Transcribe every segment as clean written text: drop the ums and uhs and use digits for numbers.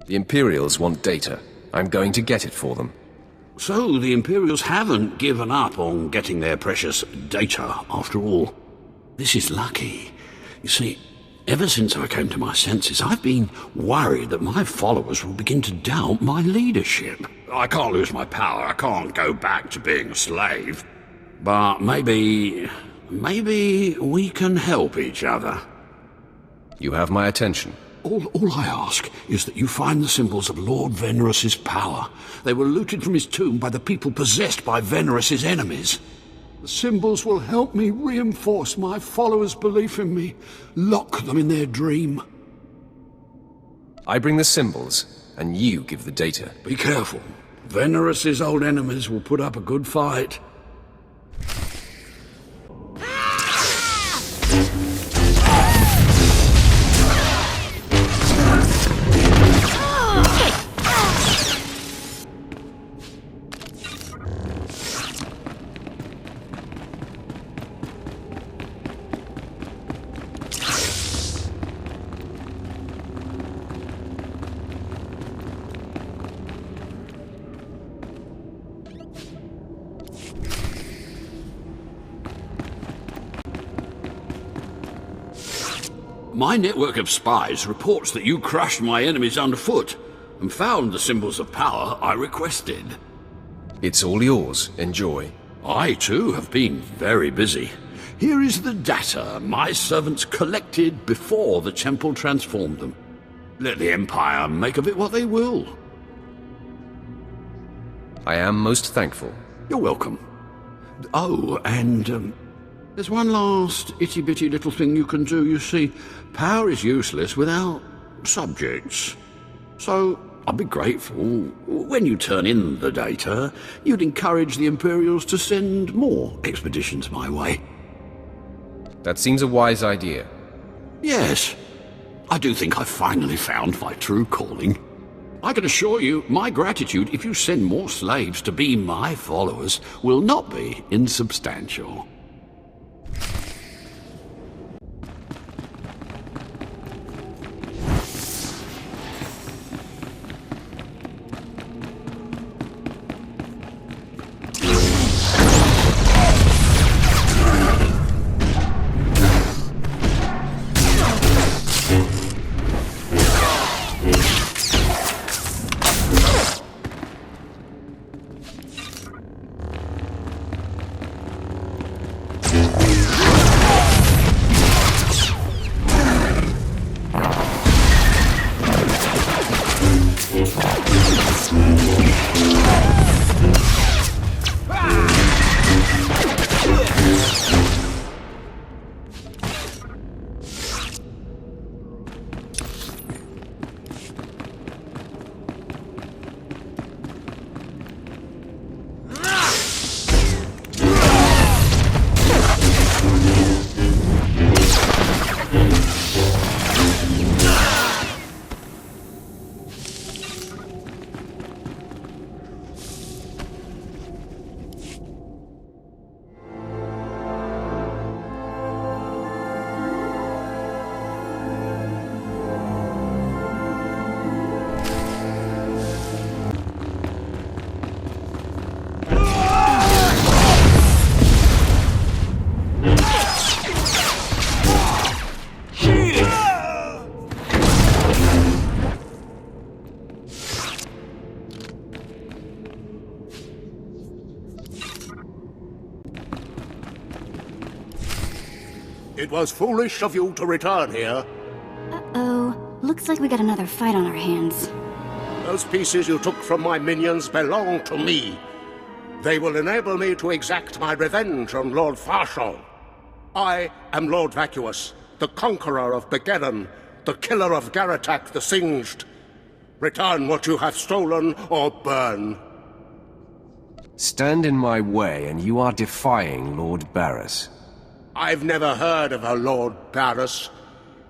The Imperials want data. I'm going to get it for them. So the Imperials haven't given up on getting their precious data, after all. This is lucky. You see, ever since I came to my senses, I've been worried that my followers will begin to doubt my leadership. I can't lose my power. I can't go back to being a slave. But maybe we can help each other. You have my attention. All I ask is that you find the symbols of Lord Venerus's power. They were looted from his tomb by the people possessed by Venerus's enemies. The symbols will help me reinforce my followers' belief in me, lock them in their dream. I bring the symbols, and you give the data. Be careful. Venerus's old enemies will put up a good fight. My network of spies reports that you crushed my enemies underfoot and found the symbols of power I requested. It's all yours. Enjoy. I, too, have been very busy. Here is the data my servants collected before the temple transformed them. Let the Empire make of it what they will. I am most thankful. You're welcome. Oh, and there's one last itty-bitty little thing you can do. You see, power is useless without subjects. So I'd be grateful when you turn in the data, you'd encourage the Imperials to send more expeditions my way. That seems a wise idea. Yes, I do think I've finally found my true calling. I can assure you, my gratitude if you send more slaves to be my followers will not be insubstantial. It was foolish of you to return here. Uh-oh. Looks like we got another fight on our hands. Those pieces you took from my minions belong to me. They will enable me to exact my revenge on Lord Farshal. I am Lord Vacuous, the conqueror of Begeddon, the killer of Garatak the Singed. Return what you have stolen, or burn. Stand in my way, and you are defying Lord Barras. I've never heard of a Lord Barras.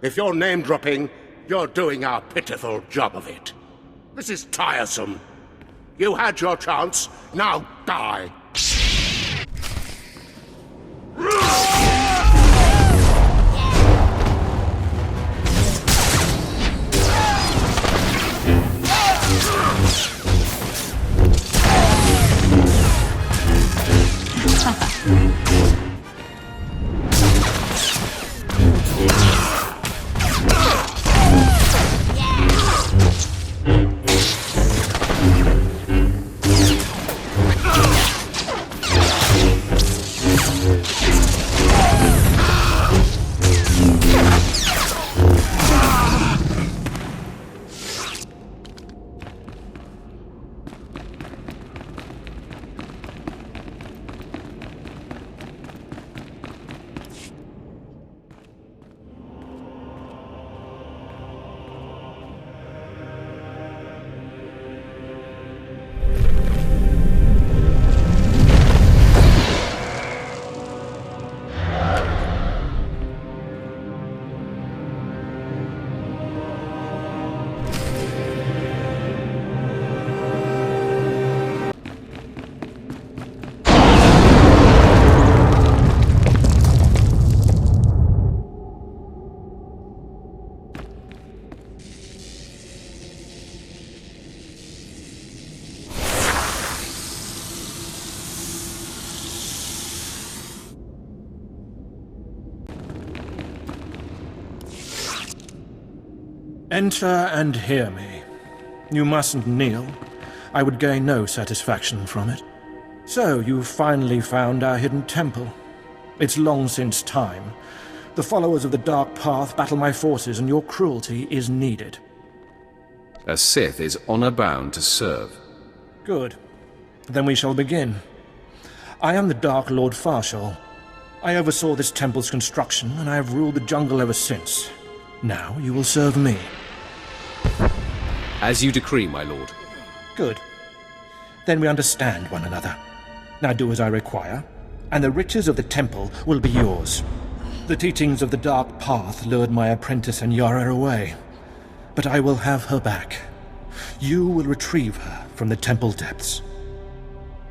If you're name-dropping, you're doing a pitiful job of it. This is tiresome. You had your chance, now die. Enter and hear me. You mustn't kneel. I would gain no satisfaction from it. So, you've finally found our hidden temple. It's long since time. The followers of the Dark Path battle my forces, and your cruelty is needed. A Sith is honor-bound to serve. Good. Then we shall begin. I am the Dark Lord Farshal. I oversaw this temple's construction, and I have ruled the jungle ever since. Now you will serve me. As you decree, my lord. Good. Then we understand one another. Now do as I require, and the riches of the temple will be yours. The teachings of the Dark Path lured my apprentice and Yara away, but I will have her back. You will retrieve her from the temple depths.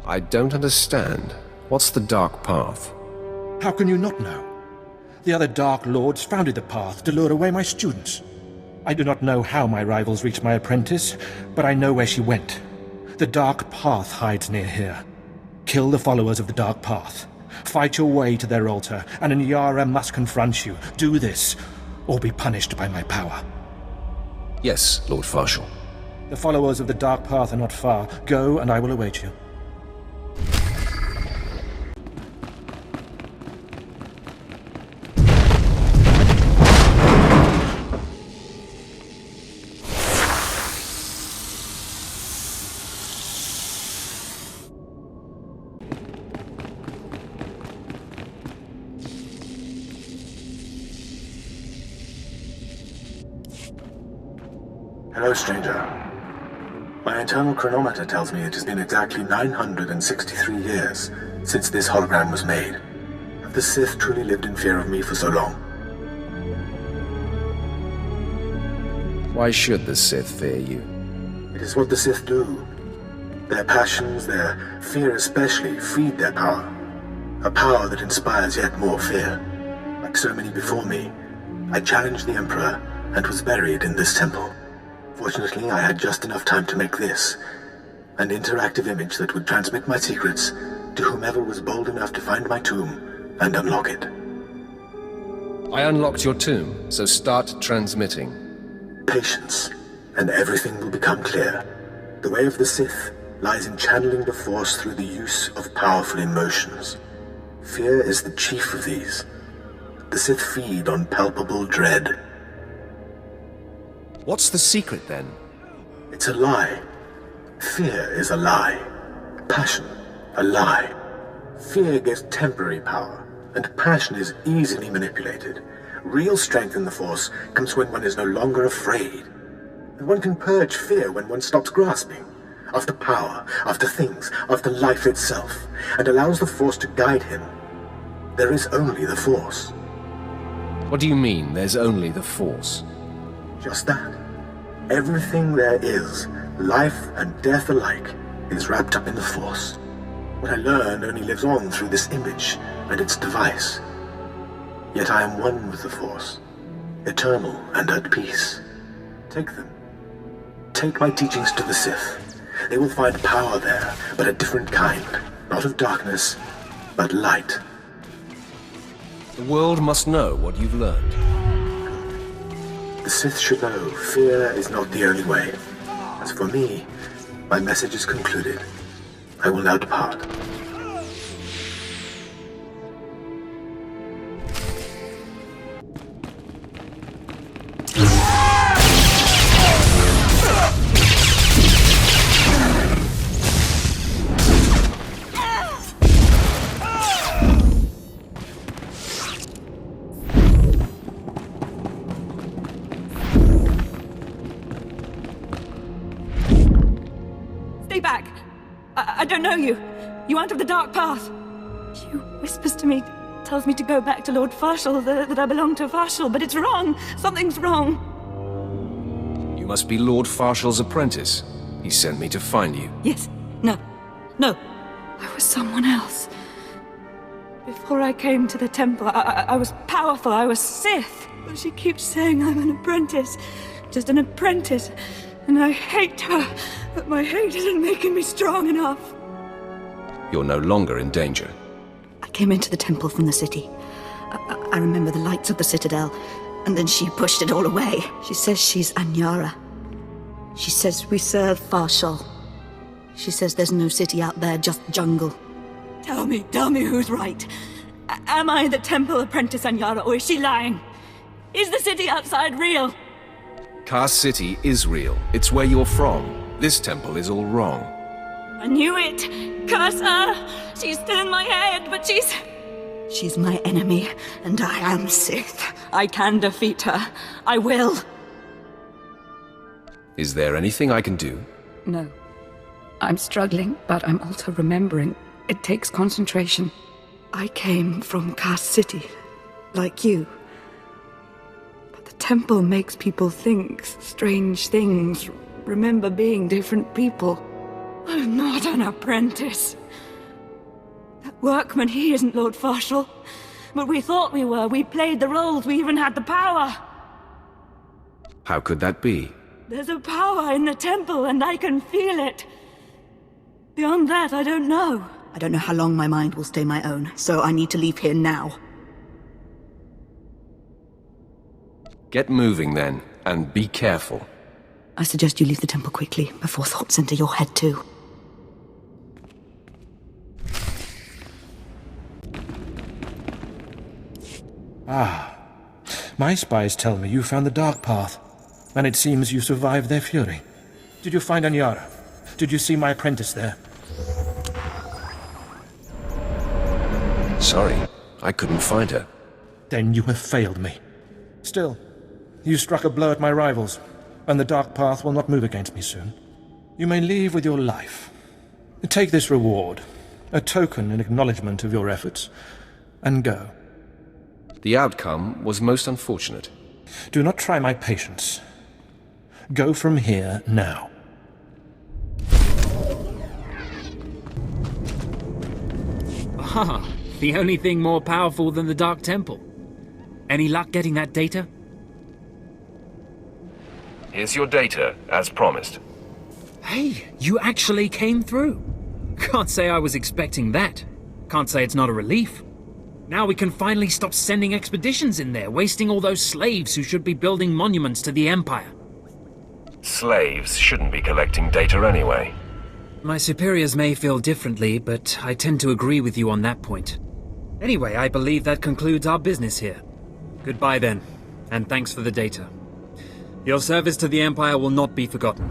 I don't understand. What's the Dark Path? How can you not know? The other Dark Lords founded the Path to lure away my students. I do not know how my rivals reached my apprentice, but I know where she went. The Dark Path hides near here. Kill the followers of the Dark Path. Fight your way to their altar, and Nyara must confront you. Do this, or be punished by my power. Yes, Lord Farshal. The followers of the Dark Path are not far. Go, and I will await you. Hello, stranger. My internal chronometer tells me it has been exactly 963 years since this hologram was made. Have the Sith truly lived in fear of me for so long? Why should the Sith fear you? It is what the Sith do. Their passions, their fear especially, feed their power. A power that inspires yet more fear. Like so many before me, I challenged the Emperor and was buried in this temple. Fortunately, I had just enough time to make this, an interactive image that would transmit my secrets to whomever was bold enough to find my tomb and unlock it. I unlocked your tomb, so start transmitting. Patience, and everything will become clear. The way of the Sith lies in channeling the Force through the use of powerful emotions. Fear is the chief of these. The Sith feed on palpable dread. What's the secret, then? It's a lie. Fear is a lie. Passion, a lie. Fear gives temporary power, and passion is easily manipulated. Real strength in the Force comes when one is no longer afraid. And one can purge fear when one stops grasping after power, after things, after life itself, and allows the Force to guide him. There is only the Force. What do you mean, there's only the Force? Just that. Everything there is, life and death alike, is wrapped up in the Force. What I learned only lives on through this image and its device. Yet I am one with the Force, eternal and at peace. Take them. Take my teachings to the Sith. They will find power there, but a different kind. Not of darkness, but light. The world must know what you've learned. The Sith should know fear is not the only way. As for me, my message is concluded. I will now depart. Stay back! I don't know you. You aren't of the Dark Path. She whispers to me, tells me to go back to Lord Farshal, that I belong to Farshal, but it's wrong. Something's wrong. You must be Lord Farshal's apprentice. He sent me to find you. Yes. No. No. I was someone else. Before I came to the temple, I was powerful. I was Sith. But she keeps saying I'm an apprentice. Just an apprentice. And I hate her. But my hate isn't making me strong enough. You're no longer in danger. I came into the temple from the city. I remember the lights of the citadel. And then she pushed it all away. She says she's Anyara. She says we serve Farshal. She says there's no city out there, just jungle. Tell me who's right. Am I the temple apprentice Anyara, or is she lying? Is the city outside real? Car City is real. It's where you're from. This temple is all wrong. I knew it! Curse her! She's still in my head, but she's my enemy, and I am Sith. I can defeat her. I will. Is there anything I can do? No. I'm struggling, but I'm also remembering. It takes concentration. I came from Car City, like you. But the temple makes people think strange things, remember being different people. I'm not an apprentice. That workman, he isn't Lord Farshal. But we thought we were. We played the roles. We even had the power. How could that be? There's a power in the temple, and I can feel it. Beyond that, I don't know. I don't know how long my mind will stay my own, so I need to leave here now. Get moving then, and be careful. I suggest you leave the temple quickly, before thoughts enter your head too. Ah. My spies tell me you found the Dark Path, and it seems you survived their fury. Did you find Anyara? Did you see my apprentice there? Sorry, I couldn't find her. Then you have failed me. Still, you struck a blow at my rivals, and the Dark Path will not move against me soon. You may leave with your life. Take this reward, a token in acknowledgement of your efforts, and go. The outcome was most unfortunate. Do not try my patience. Go from here now. Ah, the only thing more powerful than the Dark Temple. Any luck getting that data? Here's your data, as promised. Hey, you actually came through. Can't say I was expecting that. Can't say it's not a relief. Now we can finally stop sending expeditions in there, wasting all those slaves who should be building monuments to the Empire. Slaves shouldn't be collecting data anyway. My superiors may feel differently, but I tend to agree with you on that point. Anyway, I believe that concludes our business here. Goodbye then, and thanks for the data. Your service to the Empire will not be forgotten.